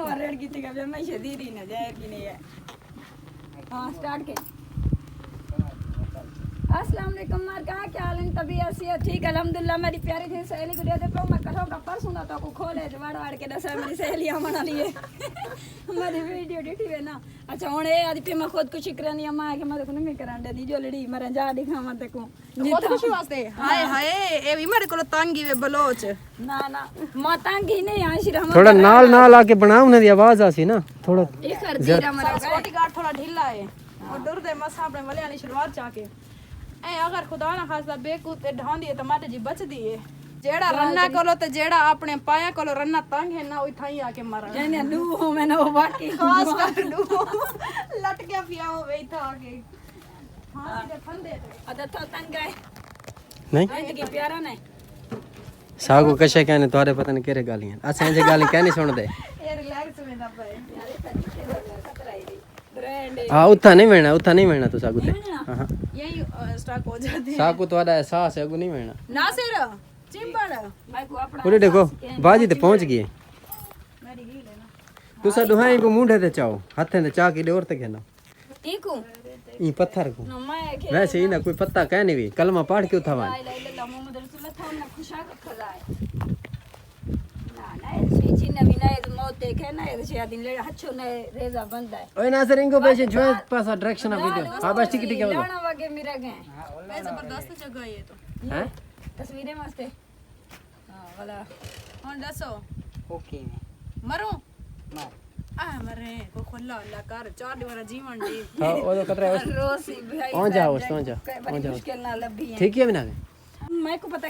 और रेड की थी कभी मैं शदीरी ना जाए कि नहीं है। हाँ स्टार्ट के। अस्सलाम वालेकुम मार का क्या हाल है तबीयत से ठीक अल्हम्दुलिल्लाह। मेरी प्यारी थी सहेली को दे दे तो मैं कहो का परसों ना तो को खोले वाड़ वाड़ के दस मेरी सहेलियां बना लिए मेरी वीडियो डिटी है ना। अच्छा हुन ए आदि पे मैं खुद कुछ करनी है मां के मैं को नहीं करान दे जो लड़ी मरे जा दिखावा ते को बहुत खुशी वास्ते हाय हाय ए भी मेरे को तंगी वे बलोच ना ना मां तंगी नहीं आशी हम थोड़ा नाल नाल आके बनाओ ना दी आवाज आसी ना थोड़ा ये कर दी हमारा सिक्योरिटी गार्ड थोड़ा ढीला है और डर दे मस अपने वाले वाली शुरुआत चाके ए अगर खुदा ना खासा बेकू ते ढांदी है तो माटे जी बचदी है जेड़ा रन्ना कोलो ते जेड़ा अपने पाया कोलो रन्ना तंग है ना ओई थाई आके मरण जने लू हो मैं ना वो बाकी खास कर लू लट के पिया हो वे था आके हां दे फंदे अदा तो तंग है नहीं अंत की प्यारा ने सागो कशे कहने तोरे पता नहीं केरे गालियां असें जे गाली कहनी सुन दे ए रिलैक्स में ना पाए हां उठा नहीं मिलना तो सागो ते हां यही स्टॉक हो जाते सागो तोड़ा एहसास है नहीं मिलना ना सिर चिंबड़ मैं को अपना उरे देखो बाजी ते पहुंच गई मेरी गी लेना तू साडू हाई को मुंडे ते चाओ हाथे ते चा की डोर ते कहना ठीक हूं ई पत्थर को ना मैं के वैसे ही ना कोई पत्ता कह नहीं भी कलमा पढ़ के उठावा ला इला इल्लल्लाह मोहम्मद रसूलुल्लाह था ना खुशा का खजाए ना ना छी नवी ना मौत देखे ना ये दिन ले हच्छो ने रेजा बंदा है ओए नासर इनको बेचे जो पासा डायरेक्शन ऑफ वीडियो हां बस ठीक है लाना वागे मेरा गए मैं जबरदस्त जगह है ये तो हैं तस्वीरें मस्त है हां वाला हां दसो ओके मरो मार आ मरे को खुला अल्लाह कर चार दीवार जीवन दी हां ओ तो कतरा रोसी भाई पहुंच जाओ मुश्किल ना लभी है ठीक है बिना मैं को पता